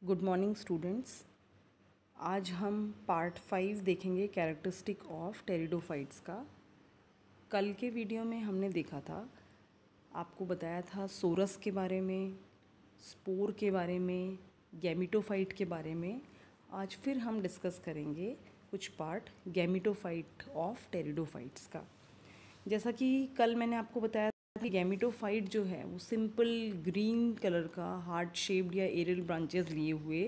Good morning students. आज हम part 5 देखेंगे कैरेक्टरिस्टिक ऑफ टेरिडोफाइट्स का। कल के वीडियो में हमने देखा था, आपको बताया था सोरस के बारे में, स्पोर के बारे में, गैमिटोफाइट के बारे में। आज फिर हम डिस्कस करेंगे कुछ पार्ट गैमिटोफाइट ऑफ टेरिडोफाइट्स का। जैसा कि कल मैंने आपको बताया कि गैमिटोफाइट जो है वो सिंपल ग्रीन कलर का हार्ट शेप्ड या एरियल ब्रांचेस लिए हुए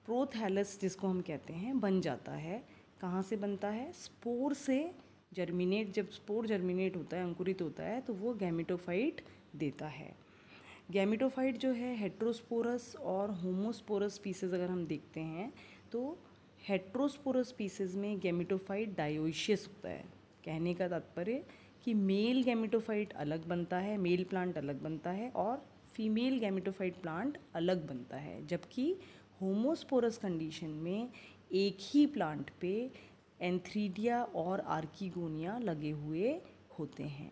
प्रोथैलस जिसको हम कहते हैं बन जाता है। कहाँ से बनता है? स्पोर से जर्मिनेट। जब स्पोर जर्मिनेट होता है, अंकुरित होता है, तो वो गैमिटोफाइट देता है। गैमिटोफाइट जो है हेट्रोस्पोरस और होमोस्पोरस पीसेस अगर हम देखते हैं तो हेट्रोस्पोरस पीसेस में गैमिटोफाइट डायोइशियस होता है। कहने का तात्पर्य कि मेल गैमिटोफाइट अलग बनता है, मेल प्लांट अलग बनता है और फीमेल गैमिटोफाइट प्लांट अलग बनता है। जबकि होमोस्पोरस कंडीशन में एक ही प्लांट पे एंथ्रीडिया और आर्किगोनिया लगे हुए होते हैं।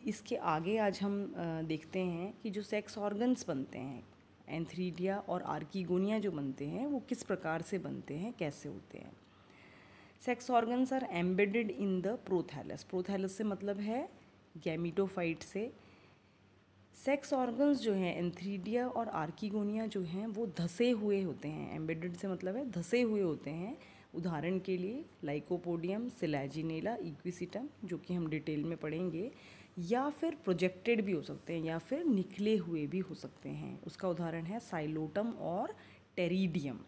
इसके आगे आज हम देखते हैं कि जो सेक्स ऑर्गन्स बनते हैं, एंथ्रीडिया और आर्किगोनिया जो बनते हैं, वो किस प्रकार से बनते हैं, कैसे होते हैं। Sex organs are embedded in the prothallus. Prothallus से मतलब है गैमिटोफाइट से। सेक्स ऑर्गन्स जो हैं एंथ्रीडिया और आर्किगोनिया जो हैं वो धसे हुए होते हैं। एम्बेडेड से मतलब है धसे हुए होते हैं। उदाहरण के लिए लाइकोपोडियम, सिलैजिनेला, इक्विसिटम, जो कि हम डिटेल में पढ़ेंगे, या फिर प्रोजेक्टेड भी हो सकते हैं या फिर निकले हुए भी हो सकते हैं। उसका उदाहरण है साइलोटम और टेरिडियम।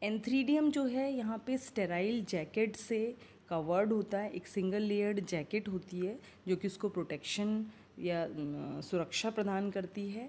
एंथ्रीडियम जो है यहाँ पे स्टेराइल जैकेट से कवर्ड होता है। एक सिंगल लेयर्ड जैकेट होती है जो कि उसको प्रोटेक्शन या सुरक्षा प्रदान करती है।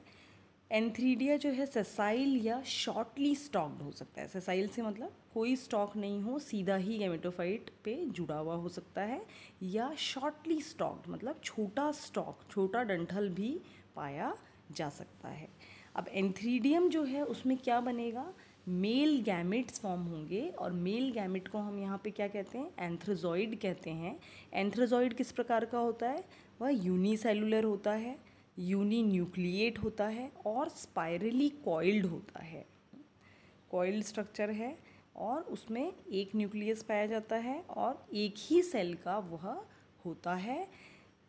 एंथ्रीडिया जो है सेसाइल या शॉर्टली स्टॉक्ड हो सकता है। सेसाइल से मतलब कोई स्टॉक नहीं हो, सीधा ही गैमेटोफाइट पे जुड़ा हुआ हो सकता है, या शॉर्टली स्टॉक्ड मतलब छोटा स्टॉक, छोटा डंठल भी पाया जा सकता है। अब एंथ्रीडियम जो है उसमें क्या बनेगा? मेल गैमेट्स फॉर्म होंगे और मेल गैमेट को हम यहाँ पे क्या कहते हैं? एंथ्रोजॉइड कहते हैं। एंथ्रोजॉइड किस प्रकार का होता है? वह यूनिसेलुलर होता है, यूनिन्यूक्लिएट होता है और स्पाइरली कॉइल्ड होता है। कॉइल्ड स्ट्रक्चर है और उसमें एक न्यूक्लियस पाया जाता है और एक ही सेल का वह होता है।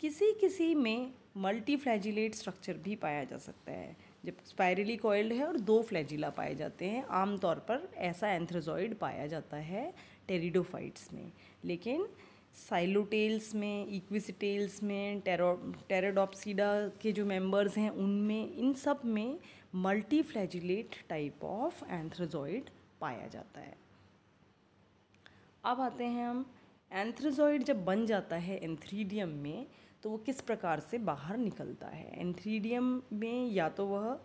किसी किसी में मल्टी फ्लैजिलेट स्ट्रक्चर भी पाया जा सकता है। जब स्पाइरली कॉइल्ड है और 2 फ्लैजिला पाए जाते हैं, आमतौर पर ऐसा एंथ्रोजॉइड पाया जाता है टेरिडोफाइट्स में। लेकिन साइलोटेल्स में, इक्विसिटेल्स में, टेराडोप्सिडा के जो मेंबर्स हैं उनमें, इन सब में multi flagellate type of antherozoid पाया जाता है। अब आते हैं हम, एंथ्रोजॉइड जब बन जाता है एंथ्रीडियम में तो वो किस प्रकार से बाहर निकलता है। एंथ्रीडियम में या तो वह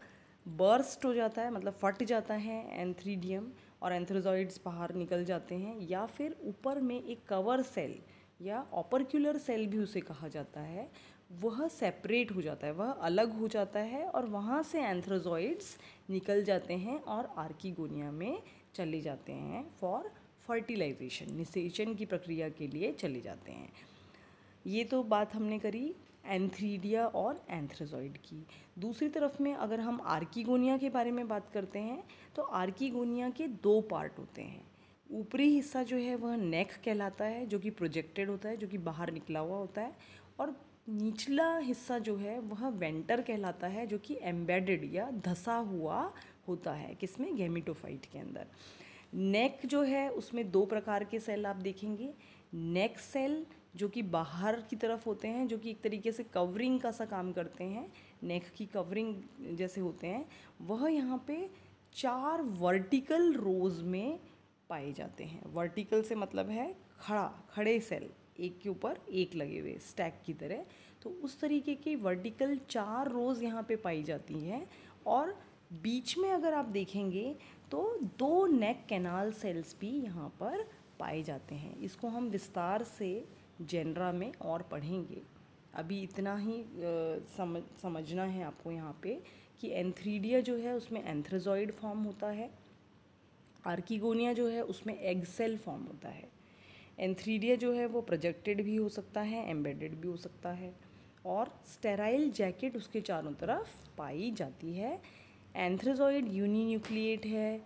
बर्स्ट हो जाता है, मतलब फट जाता है एंथ्रीडियम और एंथ्रोजॉइड्स बाहर निकल जाते हैं, या फिर ऊपर में एक कवर सेल या ऑपरक्यूलर सेल भी उसे कहा जाता है, वह सेपरेट हो जाता है, वह अलग हो जाता है और वहाँ से एंथ्रोजॉइड्स निकल जाते हैं और आर्किगोनिया में चले जाते हैं फॉर फर्टिलाइजेशन, निषेचन की प्रक्रिया के लिए चले जाते हैं। ये तो बात हमने करी एंथ्रीडिया और एंथ्रोजॉइड की। दूसरी तरफ में अगर हम आर्किगोनिया के बारे में बात करते हैं तो आर्किगोनिया के 2 पार्ट होते हैं। ऊपरी हिस्सा जो है वह नेक कहलाता है, जो कि प्रोजेक्टेड होता है, जो कि बाहर निकला हुआ होता है, और निचला हिस्सा जो है वह वेंटर कहलाता है, जो कि एम्बेडेड या धसा हुआ होता है। किसमें? गैमिटोफाइट के अंदर। नेक जो है उसमें 2 प्रकार के सेल आप देखेंगे। नेक सेल जो कि बाहर की तरफ होते हैं, जो कि एक तरीके से कवरिंग का सा काम करते हैं, नेक की कवरिंग जैसे होते हैं, वह यहाँ पे 4 वर्टिकल रोज में पाए जाते हैं। वर्टिकल से मतलब है खड़े सेल, एक के ऊपर एक लगे हुए स्टैक की तरह। तो उस तरीके की वर्टिकल 4 रोज यहाँ पे पाई जाती हैं और बीच में अगर आप देखेंगे तो 2 नेक कैनाल सेल्स भी यहाँ पर पाए जाते हैं। इसको हम विस्तार से जेनरा में और पढ़ेंगे। अभी इतना ही समझना है आपको यहाँ पे कि एंथ्रीडिया जो है उसमें एंथ्रोजॉइड फॉर्म होता है, आर्किगोनिया जो है उसमें एग सेल फॉर्म होता है। एंथ्रीडिया जो है वो प्रोजेक्टेड भी हो सकता है, एम्बेडेड भी हो सकता है, और स्टेराइल जैकेट उसके चारों तरफ पाई जाती है। एंथ्रोजॉइड यूनिन्यूक्लिएट है,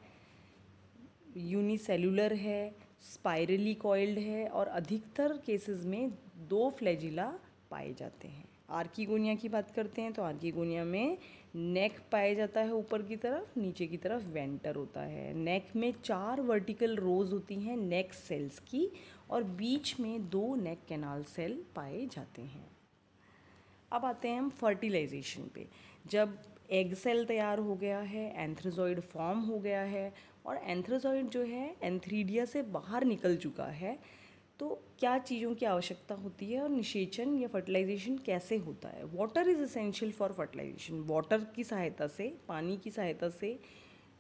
यूनिसेलुलर है, स्पाइरली कॉइल्ड है और अधिकतर केसेस में 2 फ्लैजिला पाए जाते हैं। आर्कीगोनिया की बात करते हैं तो आर्कीगोनिया में नेक पाया जाता है ऊपर की तरफ, नीचे की तरफ वेंटर होता है। नेक में 4 वर्टिकल रोज होती हैं नेक सेल्स की और बीच में 2 नेक कैनाल सेल पाए जाते हैं। अब आते हैं हम फर्टिलाइजेशन पे। जब एग सेल तैयार हो गया है, एंथ्रोजॉइड फॉर्म हो गया है और एंथ्रोजॉइड जो है एंथ्रीडिया से बाहर निकल चुका है, तो क्या चीज़ों की आवश्यकता होती है और निषेचन या फर्टिलाइजेशन कैसे होता है। Water is essential for fertilisation. Water की सहायता से, पानी की सहायता से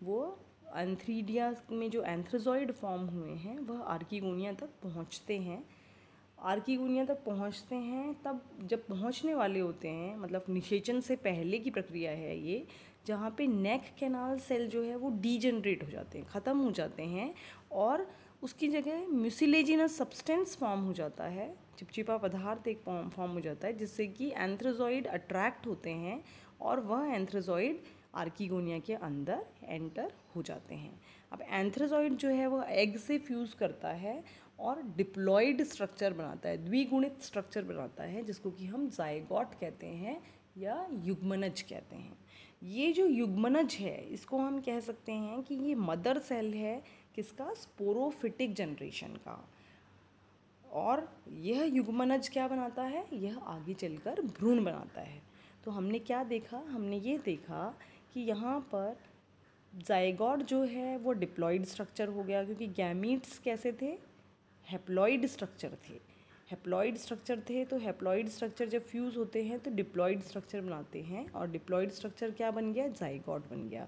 वो एंथ्रीडिया में जो एंथ्रोजॉइड फॉर्म हुए हैं वह आर्कीगोनिया तक पहुंचते हैं। आर्कीगोनिया तक पहुंचते हैं तब जब पहुंचने वाले होते हैं, मतलब निषेचन से पहले की प्रक्रिया है ये, जहाँ पे नेक कैनाल सेल जो है वो डीजनरेट हो जाते हैं, ख़त्म हो जाते हैं और उसकी जगह म्यूसिलेजिनस सब्सटेंस फॉर्म हो जाता है, चिपचिपा पदार्थ एक फॉर्म हो जाता है जिससे कि एंथ्रोजॉइड अट्रैक्ट होते हैं और वह एंथ्रोजॉइड आर्कीगोनिया के अंदर एंटर हो जाते हैं। अब एंथ्रोजॉइड जो है वह एग से फ्यूज़ करता है और डिप्लॉयड स्ट्रक्चर बनाता है, द्विगुणित स्ट्रक्चर बनाता है जिसको कि हम जायगोट कहते हैं या युग्मनज कहते हैं। ये जो युग्मनज है इसको हम कह सकते हैं कि ये मदर सेल है किसका, स्पोरोफिटिक जनरेशन का। और यह युग्मनज क्या बनाता है, यह आगे चलकर भ्रूण बनाता है। तो हमने क्या देखा, हमने ये देखा कि यहाँ पर जायगोट जो है वो डिप्लॉयड स्ट्रक्चर हो गया, क्योंकि गैमीट्स कैसे थे, हैप्लॉइड स्ट्रक्चर थे। हैप्लॉइड स्ट्रक्चर थे तो हैप्लॉइड स्ट्रक्चर जब फ्यूज़ होते हैं तो डिप्लॉयड स्ट्रक्चर बनाते हैं और डिप्लॉयड स्ट्रक्चर क्या बन गया, जाइगोट बन गया।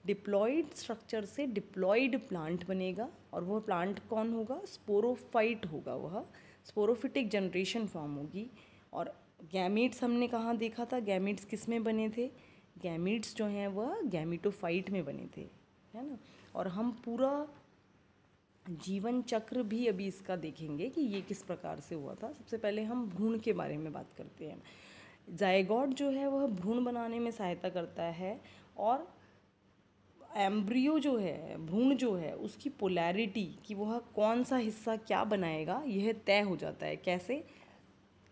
डिप्लॉयड स्ट्रक्चर से डिप्लॉयड प्लांट बनेगा और वह प्लांट कौन होगा, स्पोरोफाइट होगा, वह स्पोरोफिटिक जनरेशन फॉर्म होगी। और गैमीट्स हमने कहाँ देखा था, गैमीट्स किस में बने थे, गैमीट्स जो हैं वह गैमीटोफाइट में बने थे, है ना। और हम पूरा जीवन चक्र भी अभी इसका देखेंगे कि ये किस प्रकार से हुआ था। सबसे पहले हम भ्रूण के बारे में बात करते हैं। जायगोट जो है वह भ्रूण बनाने में सहायता करता है और एम्ब्रियो जो है, भ्रूण जो है, उसकी पोलैरिटी कि वह कौन सा हिस्सा क्या बनाएगा यह तय हो जाता है। कैसे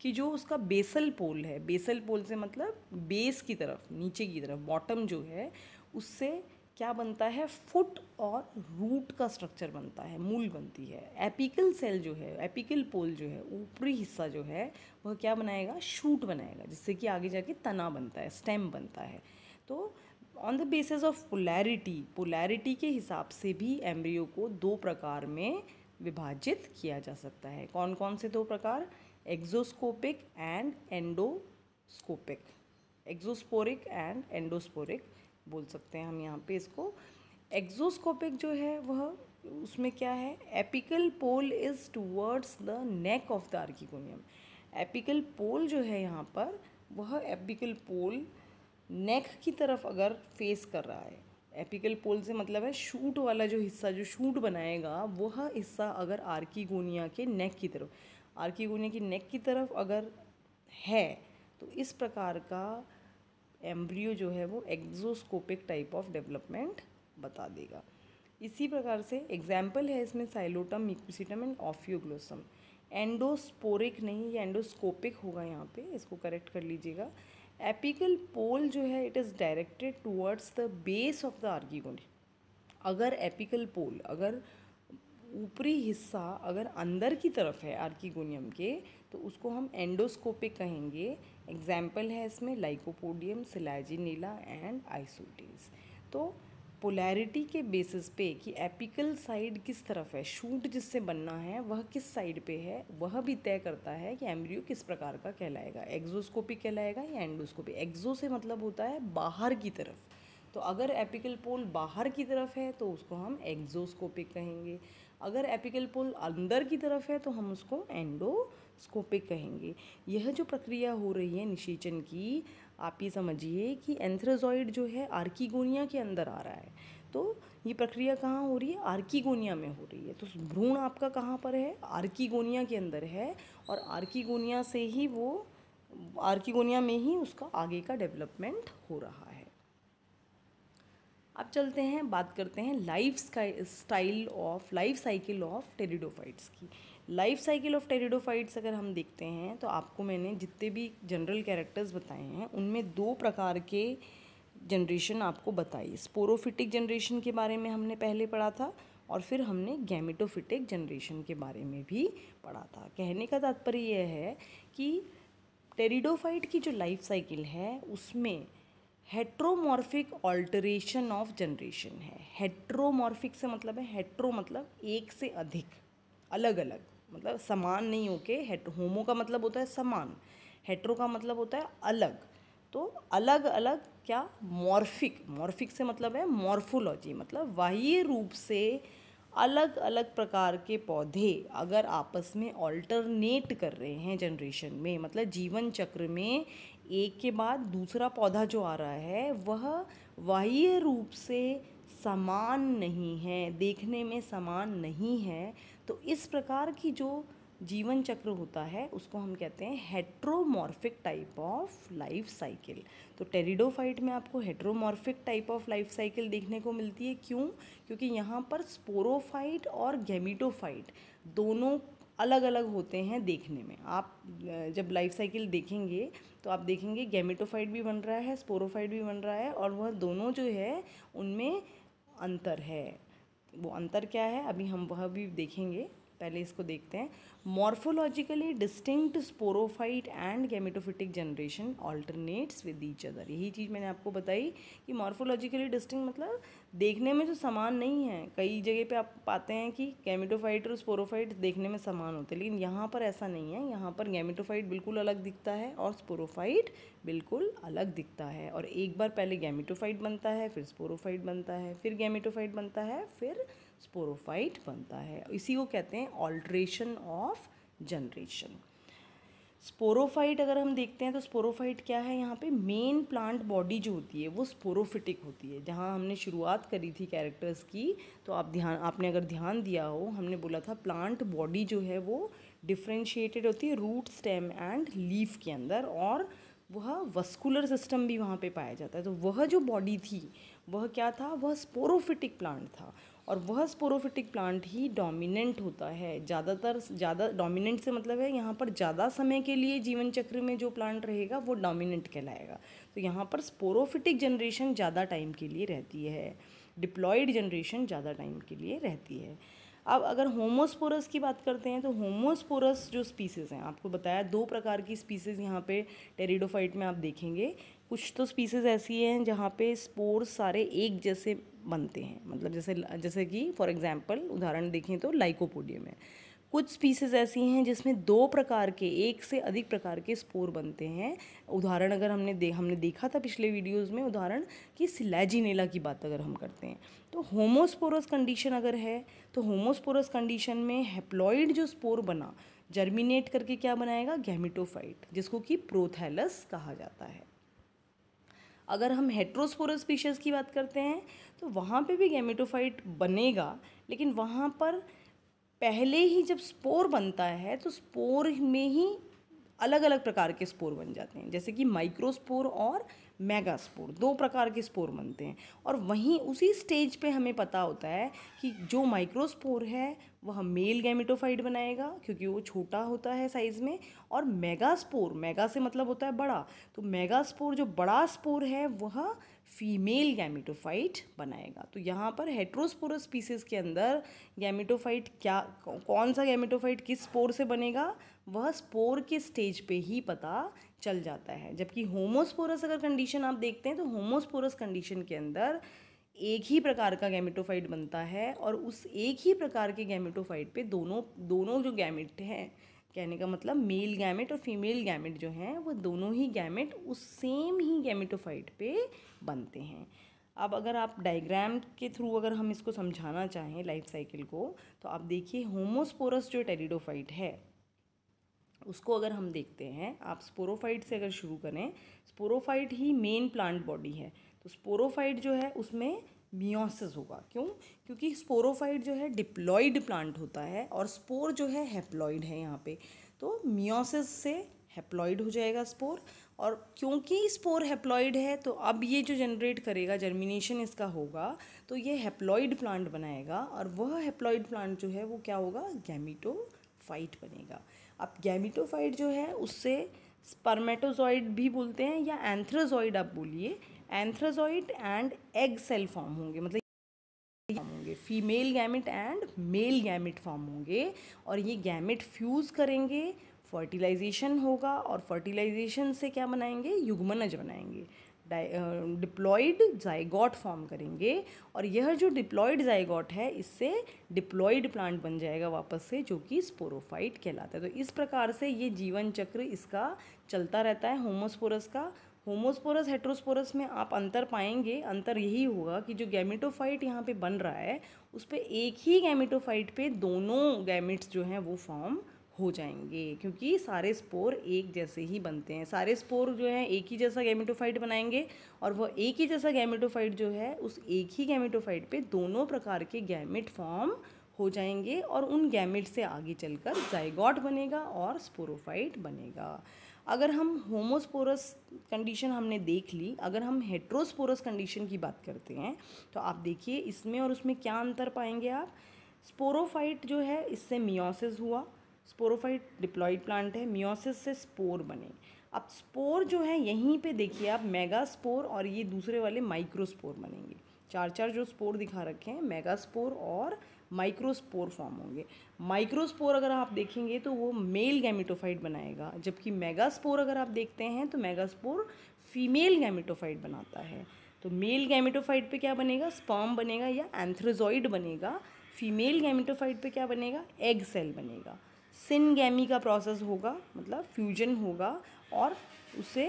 कि जो उसका बेसल पोल है, बेसल पोल से मतलब बेस की तरफ, नीचे की तरफ, बॉटम जो है, उससे क्या बनता है, फुट और रूट का स्ट्रक्चर बनता है, मूल बनती है। एपिकल सेल जो है, एपिकल पोल जो है, ऊपरी हिस्सा जो है वह क्या बनाएगा, शूट बनाएगा, जिससे कि आगे जाके तना बनता है, स्टेम बनता है। तो on the basis of polarity, polarity के हिसाब से भी एम्ब्रियो को 2 प्रकार में विभाजित किया जा सकता है। कौन कौन से 2 प्रकार, एक्सोस्कोपिक एंड एंडोस्कोपिक, एक्सोस्पोरिक एंड एंडोस्पोरिक बोल सकते हैं हम यहाँ पे इसको। एक्सोस्कोपिक जो है वह, उसमें क्या है, apical pole is towards the neck of the archegonium. Apical pole जो है यहाँ पर, वह एपिकल पोल नेक की तरफ अगर फेस कर रहा है, एपिकल पोल से मतलब है शूट वाला जो हिस्सा, जो शूट बनाएगा वह हिस्सा अगर आर्कीगोनिया के नेक की तरफ, आर्कीगोनिया की नेक की तरफ अगर है तो इस प्रकार का एम्ब्रियो जो है वो एक्सोस्कोपिक टाइप ऑफ डेवलपमेंट बता देगा। इसी प्रकार से एग्जाम्पल है इसमें साइलोटम, मिक्विसिटम एंड ऑफियोग्लोसम। एंडोस्पोरिक नहीं, ये एंडोस्कोपिक होगा यहाँ पे, इसको करेक्ट कर लीजिएगा। एपिकल पोल जो है it is directed towards the base of the archegonium. अगर एपिकल पोल, अगर ऊपरी हिस्सा अगर अंदर की तरफ है आर्कीगोनियम के, तो उसको हम एंडोस्कोपिक कहेंगे। एग्जाम्पल है इसमें लाइकोपोडियम, सिलाजिनेला एंड आइसोटीज। तो पोलैरिटी के बेसिस पे कि एपिकल साइड किस तरफ है, शूट जिससे बनना है वह किस साइड पे है, वह भी तय करता है कि एम्ब्रियो किस प्रकार का कहलाएगा, एक्सोस्कोपिक कहलाएगा या एंडोस्कोपिक। एक्सो से मतलब होता है बाहर की तरफ, तो अगर एपिकल पोल बाहर की तरफ है तो उसको हम एक्सोस्कोपिक कहेंगे। अगर एपिकल पोल अंदर की तरफ है तो हम उसको एंडोस्कोपिक कहेंगे। यह जो प्रक्रिया हो रही है निषेचन की, आप ये समझिए कि एंथ्रोजॉइड जो है आर्कीगोनिया के अंदर आ रहा है, तो ये प्रक्रिया कहाँ हो रही है, आर्कीगोनिया में हो रही है। तो भ्रूण आपका कहाँ पर है, आर्कीगोनिया के अंदर है और आर्कीगोनिया से ही वो, आर्कीगोनिया में ही उसका आगे का डेवलपमेंट हो रहा है। अब चलते हैं, बात करते हैं लाइफ साइकिल ऑफ टेरिडोफाइट्स की। लाइफ साइकिल ऑफ टेरिडोफाइट्स अगर हम देखते हैं तो आपको मैंने जितने भी जनरल कैरेक्टर्स बताए हैं उनमें दो प्रकार के जनरेशन आपको बताई। स्पोरोफिटिक जनरेशन के बारे में हमने पहले पढ़ा था और फिर हमने गैमेटोफिटिक जनरेशन के बारे में भी पढ़ा था। कहने का तात्पर्य यह है कि टेरिडोफाइट की जो लाइफ साइकिल है उसमें हेट्रोमॉर्फिक ऑल्टरेशन ऑफ जनरेशन है। हेट्रोमॉर्फिक से मतलब है, हेट्रो मतलब एक से अधिक, अलग अलग, मतलब समान नहीं होके। होमो का मतलब होता है समान, हेट्रो का मतलब होता है अलग। तो अलग अलग क्या, मॉर्फिक से मतलब है मॉर्फोलॉजी, मतलब बाह्य रूप से अलग अलग प्रकार के पौधे अगर आपस में ऑल्टरनेट कर रहे हैं जनरेशन में, मतलब जीवन चक्र में एक के बाद दूसरा पौधा जो आ रहा है वह बाह्य रूप से समान नहीं है, देखने में समान नहीं है, तो इस प्रकार की जो जीवन चक्र होता है उसको हम कहते हैं heteromorphic type of life cycle. तो टेरिडोफाइट में आपको heteromorphic type of life cycle देखने को मिलती है। क्यों? क्योंकि यहाँ पर स्पोरोफाइट और गैमीटोफाइट दोनों अलग अलग होते हैं देखने में। आप जब लाइफ साइकिल देखेंगे तो आप देखेंगे गैमेटोफाइट भी बन रहा है, स्पोरोफाइट भी बन रहा है, और वह दोनों जो है उनमें अंतर है। वो अंतर क्या है अभी हम वह भी देखेंगे, पहले इसको देखते हैं। Morphologically distinct sporophyte and gametophytic generation alternates with each other. यही चीज़ मैंने आपको बताई कि मॉर्फोलॉजिकली डिस्टिंक्ट मतलब देखने में जो समान नहीं है। कई जगह पे आप पाते हैं कि गैमेटोफाइट और स्पोरोफाइट देखने में समान होते हैं, लेकिन यहाँ पर ऐसा नहीं है। यहाँ पर गैमेटोफाइट बिल्कुल अलग दिखता है और स्पोरोफाइट बिल्कुल अलग दिखता है। और एक बार पहले गैमेटोफाइट बनता है, फिर स्पोरोफाइट बनता है, फिर गैमेटोफाइट बनता है, फिर स्पोरोफाइट बनता है। इसी को कहते हैं ऑल्ट्रेशन ऑफ जनरेशन। स्पोरोफाइट अगर हम देखते हैं तो स्पोरोफाइट क्या है, यहाँ पे मेन प्लांट बॉडी जो होती है वो स्पोरोफिटिक होती है। जहाँ हमने शुरुआत करी थी कैरेक्टर्स की, तो आपने अगर ध्यान दिया हो, हमने बोला था प्लांट बॉडी जो है वो डिफ्रेंशिएटेड होती है रूट, स्टेम एंड लीफ के अंदर, और वह वस्कुलर सिस्टम भी वहाँ पे पाया जाता है। तो वह जो बॉडी थी वह क्या था, वह स्पोरोफिटिक प्लांट था, और वह स्पोरोफिटिक प्लांट ही डोमिनेंट होता है। ज़्यादा डोमिनेंट से मतलब है यहाँ पर ज़्यादा समय के लिए जीवन चक्र में जो प्लांट रहेगा वो डोमिनेंट कहलाएगा। तो यहाँ पर स्पोरोफिटिक जनरेशन ज़्यादा टाइम के लिए रहती है, डिप्लॉयड जनरेशन ज़्यादा टाइम के लिए रहती है। अब अगर होमोस्पोरस की बात करते हैं तो होमोस्पोरस जो स्पीसीज़ हैं, आपको बताया दो प्रकार की स्पीसीज़ यहाँ पे टेरिडोफाइट में आप देखेंगे। कुछ तो स्पीसीज़ ऐसी हैं जहाँ पे स्पोर्स सारे एक जैसे बनते हैं, मतलब जैसे कि फॉर एग्जांपल उदाहरण देखें तो लाइकोपोडियम है। कुछ स्पीसीज़ ऐसी हैं जिसमें दो प्रकार के, एक से अधिक प्रकार के स्पोर बनते हैं। उदाहरण अगर हमने देखा था पिछले वीडियोज़ में, उदाहरण कि सिलैजिनेला की बात अगर हम करते हैं तो होमोस्पोरस कंडीशन अगर है तो होमोस्पोरस कंडीशन में हैप्लॉइड जो स्पोर बना जर्मिनेट करके क्या बनाएगा, गैमेटोफाइट, जिसको कि प्रोथैलस कहा जाता है। अगर हम हेट्रोस्पोरस स्पीशीज़ की बात करते हैं तो वहाँ पे भी गैमेटोफाइट बनेगा, लेकिन वहाँ पर पहले ही जब स्पोर बनता है तो स्पोर में ही अलग अलग प्रकार के स्पोर बन जाते हैं, जैसे कि माइक्रोस्पोर और मेगास्पोर, दो प्रकार के स्पोर बनते हैं। और वहीं उसी स्टेज पे हमें पता होता है कि जो माइक्रोस्पोर है वह मेल गैमेटोफाइट बनाएगा क्योंकि वो छोटा होता है साइज़ में, और मेगास्पोर, मेगा से मतलब होता है बड़ा, तो मेगास्पोर जो बड़ा स्पोर है वह फीमेल गैमेटोफाइट बनाएगा। तो यहाँ पर हेट्रोस्पोरस स्पीसीज़ के अंदर गैमेटोफाइट कौन सा गैमेटोफाइट किस स्पोर से बनेगा वह स्पोर के स्टेज पे ही पता चल जाता है। जबकि होमोस्पोरस अगर कंडीशन आप देखते हैं तो होमोस्पोरस कंडीशन के अंदर एक ही प्रकार का गैमेटोफाइट बनता है, और उस एक ही प्रकार के गैमेटोफाइट पे दोनों जो गैमेट हैं, कहने का मतलब मेल गैमेट और फीमेल गैमेट जो हैं वो दोनों ही गैमेट उस सेम ही गैमेटोफाइट पे बनते हैं। अब अगर आप डायग्राम के थ्रू अगर हम इसको समझाना चाहें लाइफ साइकिल को, तो आप देखिए होमोस्पोरस जो टेरिडोफाइट है उसको अगर हम देखते हैं, आप स्पोरोफाइट से अगर शुरू करें, स्पोरोफाइट ही मेन प्लांट बॉडी है, तो स्पोरोफाइट जो है उसमें मियोसिस होगा। क्यों? क्योंकि स्पोरोफाइट जो है डिप्लॉयड प्लांट होता है और स्पोर जो है हैप्लॉयड है यहाँ पे, तो मियोसिस से हैप्लॉइड हो जाएगा स्पोर। और क्योंकि स्पोर हैप्लॉइड है तो अब ये जो जनरेट करेगा, जर्मिनेशन इसका होगा, तो ये हैप्लॉइड प्लांट बनाएगा। और वह हैप्लॉइड प्लांट जो है वो क्या होगा, गैमीटोफाइट बनेगा। अब गैमीटोफाइट जो है उससे स्पर्मेटोजॉइड भी बोलते हैं या एंथ्रोजॉइड आप बोलिए, antherozoid and egg cell form होंगे, मतलब फॉर्म होंगे, female gamete and male gamete form होंगे। और ये गैमिट फ्यूज़ करेंगे, फर्टिलाइजेशन होगा, और फर्टिलाइजेशन से क्या बनाएंगे, युग्मनज बनाएंगे, डिप्लॉइड जाइगोट फॉर्म करेंगे। और यह जो डिप्लॉइड जाइगोट है इससे डिप्लॉइड प्लांट बन जाएगा वापस से, जो कि स्पोरोफाइट कहलाता है। तो इस प्रकार से ये जीवन चक्र इसका चलता रहता है होमोस्पोरस का। होमोस्पोरस हेट्रोस्पोरस में आप अंतर पाएंगे, अंतर यही होगा कि जो गैमेटोफाइट यहाँ पे बन रहा है उस पर एक ही गैमेटोफाइट पे दोनों गैमेट्स जो हैं वो फॉर्म हो जाएंगे, क्योंकि सारे स्पोर एक जैसे ही बनते हैं। सारे स्पोर जो है एक ही जैसा गैमेटोफाइट बनाएंगे, और वह एक ही जैसा गैमेटोफाइट जो है उस एक ही गैमेटोफाइट पे दोनों प्रकार के गैमेट फॉर्म हो जाएंगे, और उन गैमेट से आगे चलकर जाइगोट बनेगा और स्पोरोफाइट बनेगा। अगर हम होमोस्पोरस कंडीशन हमने देख ली, अगर हम हेट्रोस्पोरस कंडीशन की बात करते हैं तो आप देखिए इसमें और उसमें क्या अंतर पाएंगे आप। स्पोरोफाइट जो है इससे मियोसिस हुआ, स्पोरोफाइट डिप्लॉइड प्लांट है, मियोसिस से स्पोर बने। अब स्पोर जो है यहीं पे देखिए आप, मेगा स्पोर और ये दूसरे वाले माइक्रोस्पोर बनेंगे। चार चार जो स्पोर दिखा रखे हैं, मेगा स्पोर और माइक्रोस्पोर फॉर्म होंगे। माइक्रोस्पोर अगर आप देखेंगे तो वो मेल गैमेटोफाइट बनाएगा, जबकि मेगास्पोर अगर आप देखते हैं तो मेगास्पोर फीमेल गैमेटोफाइट बनाता है। तो मेल गैमेटोफाइट पे क्या बनेगा, स्पर्म बनेगा या एंथ्रोजॉइड बनेगा। फीमेल गैमेटोफाइट पे क्या बनेगा, एग सेल बनेगा। सिनगैमी का प्रोसेस होगा, मतलब फ्यूजन होगा, और उससे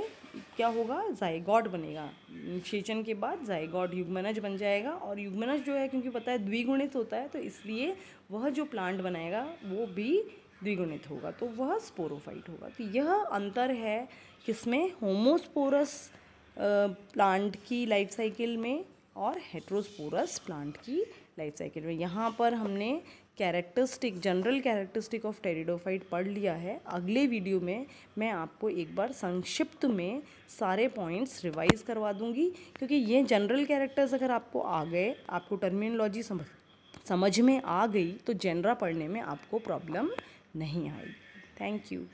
क्या होगा, जाइगोट बनेगा। निषेचन के बाद जाइगोट युग्मनज बन जाएगा, और युग्मनज जो है क्योंकि पता है द्विगुणित होता है, तो इसलिए वह जो प्लांट बनाएगा वो भी द्विगुणित होगा, तो वह स्पोरोफाइट होगा। तो यह अंतर है किसमें, होमोस्पोरस प्लांट की लाइफ साइकिल में और हेट्रोस्पोरस प्लांट की लाइफ साइकिल में। यहाँ पर हमने characteristic, general characteristic of pteridophyte पढ़ लिया है। अगले वीडियो में मैं आपको एक बार संक्षिप्त में सारे पॉइंट्स रिवाइज करवा दूंगी, क्योंकि ये जनरल कैरेक्टर्स अगर आपको आ गए, आपको टर्मिनोलॉजी समझ में आ गई, तो जेनरा पढ़ने में आपको प्रॉब्लम नहीं आएगी। Thank you.